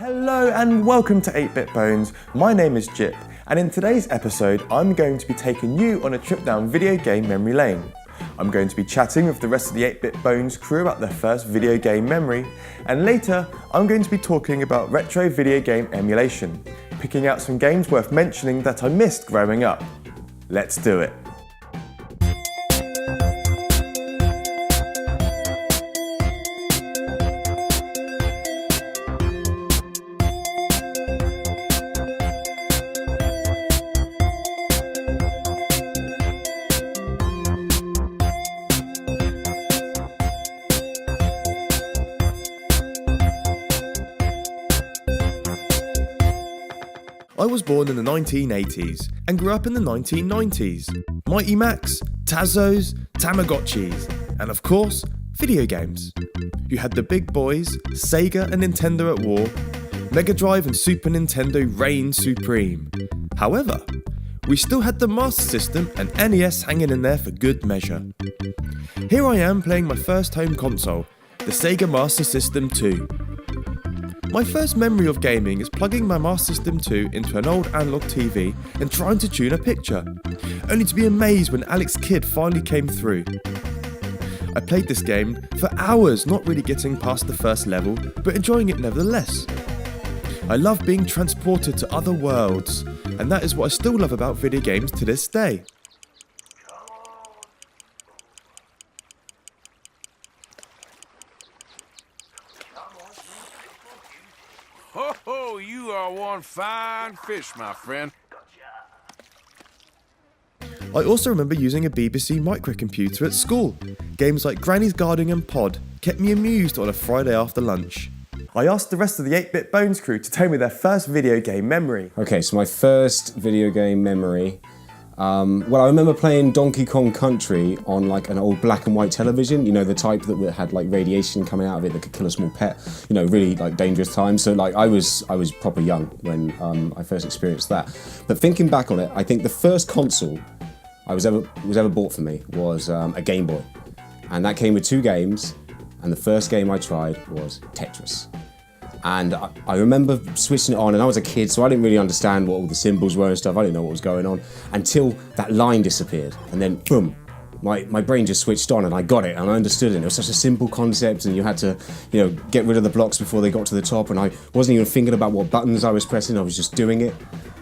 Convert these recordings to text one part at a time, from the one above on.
Hello and welcome to 8BitBones. My name is Jip, and in today's episode I'm going to be taking you on a trip down video game memory lane. I'm going to be chatting with the rest of the 8BitBones crew about their first video game memory, and later I'm going to be talking about retro video game emulation, picking out some games worth mentioning that I missed growing up. Let's do it. I was born in the 1980s and grew up in the 1990s. Mighty Max, Tazos, Tamagotchis, and of course, video games. You had the big boys, Sega and Nintendo at war. Mega Drive and Super Nintendo reigned supreme. However, we still had the Master System and NES hanging in there for good measure. Here I am playing my first home console, the Sega Master System 2. My first memory of gaming is plugging my Master System 2 into an old analog TV and trying to tune a picture, only to be amazed when Alex Kidd finally came through. I played this game for hours, not really getting past the first level, but enjoying it nevertheless. I love being transported to other worlds, and that is what I still love about video games to this day. Oh, you are one fine fish, my friend. I also remember using a BBC microcomputer at school. Games like Granny's Garden and Pod kept me amused on a Friday after lunch. I asked the rest of the 8BitBones crew to tell me their first video game memory. Okay, so my first video game memory. Well, I remember playing Donkey Kong Country on like an old black and white television, you know, the type that had like radiation coming out of it that could kill a small pet, you know, really like dangerous times. So like I was proper young when I first experienced that. But thinking back on it, I think the first console I was ever bought for me was a Game Boy. And that came with two games, and the first game I tried was Tetris. And I remember switching it on, and I was a kid, so I didn't really understand what all the symbols were and stuff. I didn't know what was going on until that line disappeared, and then boom, my brain just switched on, and I got it, and I understood it. And it was such a simple concept, and you had to, you know, get rid of the blocks before they got to the top. And I wasn't even thinking about what buttons I was pressing; I was just doing it,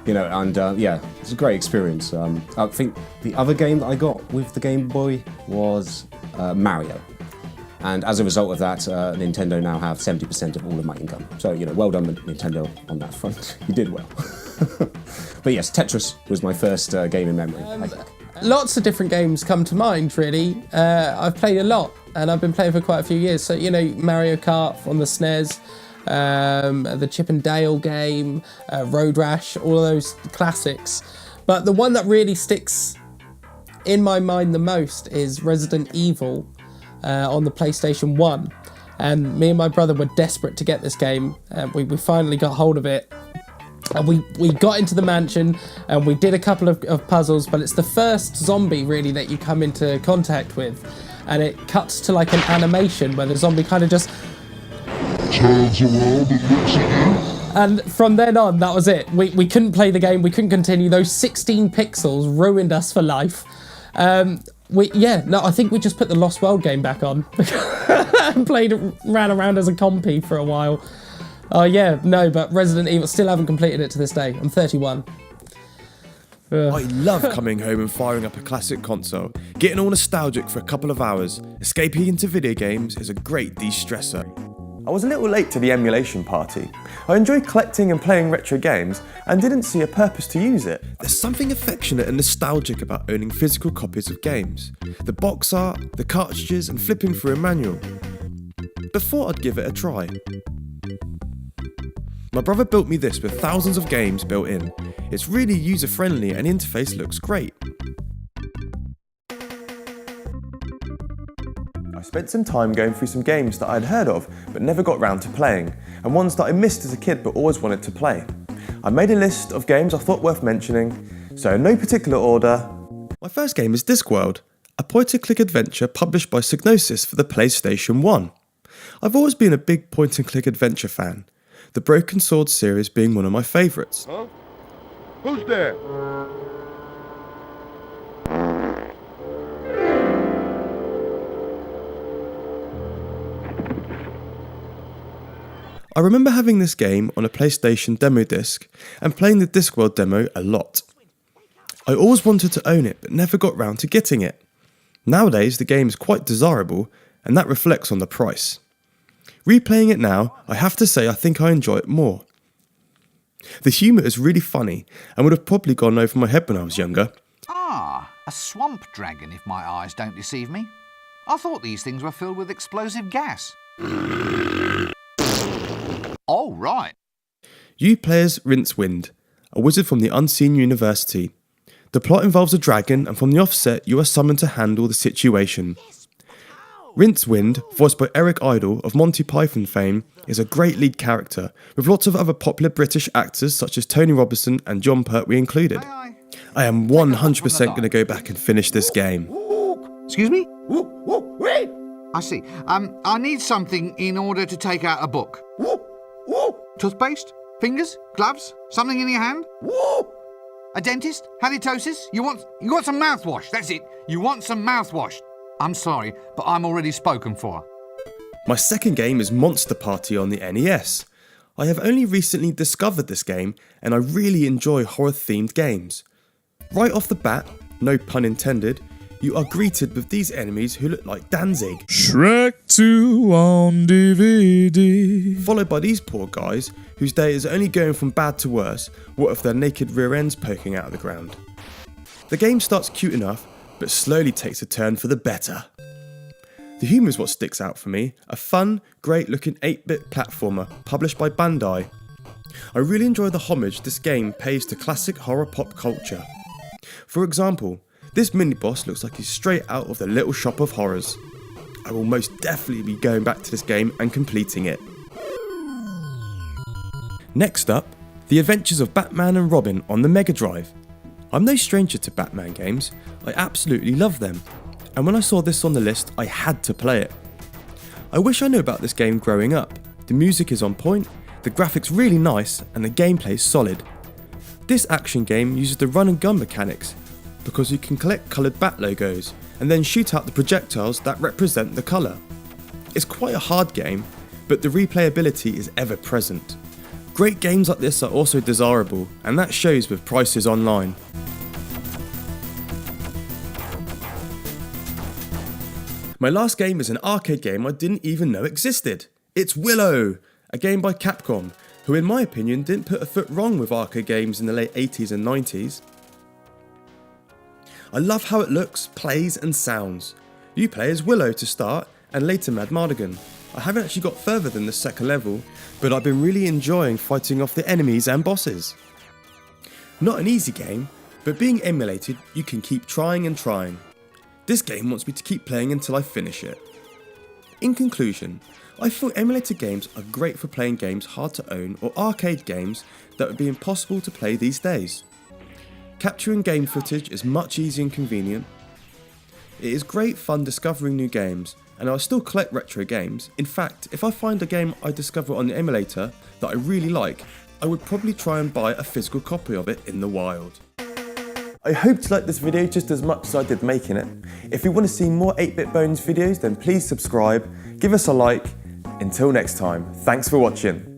you know. And yeah, it was a great experience. I think the other game that I got with the Game Boy was Mario. And as a result of that, Nintendo now have 70% of all of my income. So, you know, well done, Nintendo, on that front. You did well. But yes, Tetris was my first game in memory, I think. Lots of different games come to mind, really. I've played a lot, and I've been playing for quite a few years. So, you know, Mario Kart on the SNES, the Chip and Dale game, Road Rash, all of those classics. But the one that really sticks in my mind the most is Resident Evil. On the PlayStation 1, and me and my brother were desperate to get this game, and we finally got hold of it, and we got into the mansion and we did a couple of puzzles, but it's the first zombie really that you come into contact with, and it cuts to like an animation where the zombie kind of just turns around and looks at you. And from then on, that was it. We couldn't play the game, we couldn't continue. Those 16 pixels ruined us for life. I think we just put the Lost World game back on and ran around as a compy for a while. But Resident Evil, still haven't completed it to this day. I'm 31. I love coming home and firing up a classic console. Getting all nostalgic for a couple of hours, escaping into video games is a great de-stressor. I was a little late to the emulation party. I enjoyed collecting and playing retro games and didn't see a purpose to use it. There's something affectionate and nostalgic about owning physical copies of games. The box art, the cartridges and flipping through a manual. But thought I'd give it a try. My brother built me this with thousands of games built in. It's really user friendly and the interface looks great. I spent some time going through some games that I'd heard of but never got round to playing, and ones that I missed as a kid but always wanted to play. I made a list of games I thought worth mentioning, so in no particular order. My first game is Discworld, a point-and-click adventure published by Psygnosis for the PlayStation 1. I've always been a big point-and-click adventure fan. the Broken Sword series being one of my favourites. Huh? Who's there? I remember having this game on a PlayStation demo disc and playing the Discworld demo a lot. I always wanted to own it but never got round to getting it. Nowadays the game is quite desirable and that reflects on the price. Replaying it now, I have to say I think I enjoy it more. The humour is really funny and would have probably gone over my head when I was younger. Ah, a swamp dragon if my eyes don't deceive me. I thought these things were filled with explosive gas. Oh, right. You play as Rincewind, a wizard from the Unseen University. The plot involves a dragon and from the offset you are summoned to handle the situation. Rincewind, voiced by Eric Idle of Monty Python fame, is a great lead character, with lots of other popular British actors such as Tony Robinson and John Pertwee included. I am 100% going to go back and finish this game. Excuse me? I see. I need something in order to take out a book. Toothpaste? Fingers? Gloves? Something in your hand? A dentist? Halitosis? You want some mouthwash? That's it. You want some mouthwash. I'm sorry, but I'm already spoken for. My second game is Monster Party on the NES. I have only recently discovered this game and I really enjoy horror-themed games. Right off the bat, no pun intended, you are greeted with these enemies who look like Danzig. Shrek 2 on DVD. Followed by these poor guys whose day is only going from bad to worse, what if their naked rear ends poking out of the ground. The game starts cute enough, but slowly takes a turn for the better. The humour is what sticks out for me, a fun, great looking 8-bit platformer published by Bandai. I really enjoy the homage this game pays to classic horror pop culture. For example, this mini-boss looks like he's straight out of the Little Shop of Horrors. I will most definitely be going back to this game and completing it. Next up, The Adventures of Batman and Robin on the Mega Drive. I'm no stranger to Batman games, I absolutely love them, and when I saw this on the list I had to play it. I wish I knew about this game growing up. The music is on point, the graphics really nice, and the gameplay is solid. This action game uses the run and gun mechanics, because you can collect coloured bat logos and then shoot out the projectiles that represent the colour. It's quite a hard game, but the replayability is ever present. Great games like this are also desirable, and that shows with prices online. My last game is an arcade game I didn't even know existed. It's Willow, a game by Capcom, who in my opinion didn't put a foot wrong with arcade games in the late 80s and 90s. I love how it looks, plays and sounds. You play as Willow to start and later Mad Mardigan. I haven't actually got further than the second level, but I've been really enjoying fighting off the enemies and bosses. Not an easy game, but being emulated you can keep trying and trying. This game wants me to keep playing until I finish it. In conclusion, I feel emulator games are great for playing games hard to own or arcade games that would be impossible to play these days. Capturing game footage is much easier and convenient. It is great fun discovering new games, and I'll still collect retro games. In fact, if I find a game I discover on the emulator that I really like, I would probably try and buy a physical copy of it in the wild. I hope you liked this video just as much as I did making it. If you want to see more 8BitBones videos, then please subscribe, give us a like. Until next time, thanks for watching.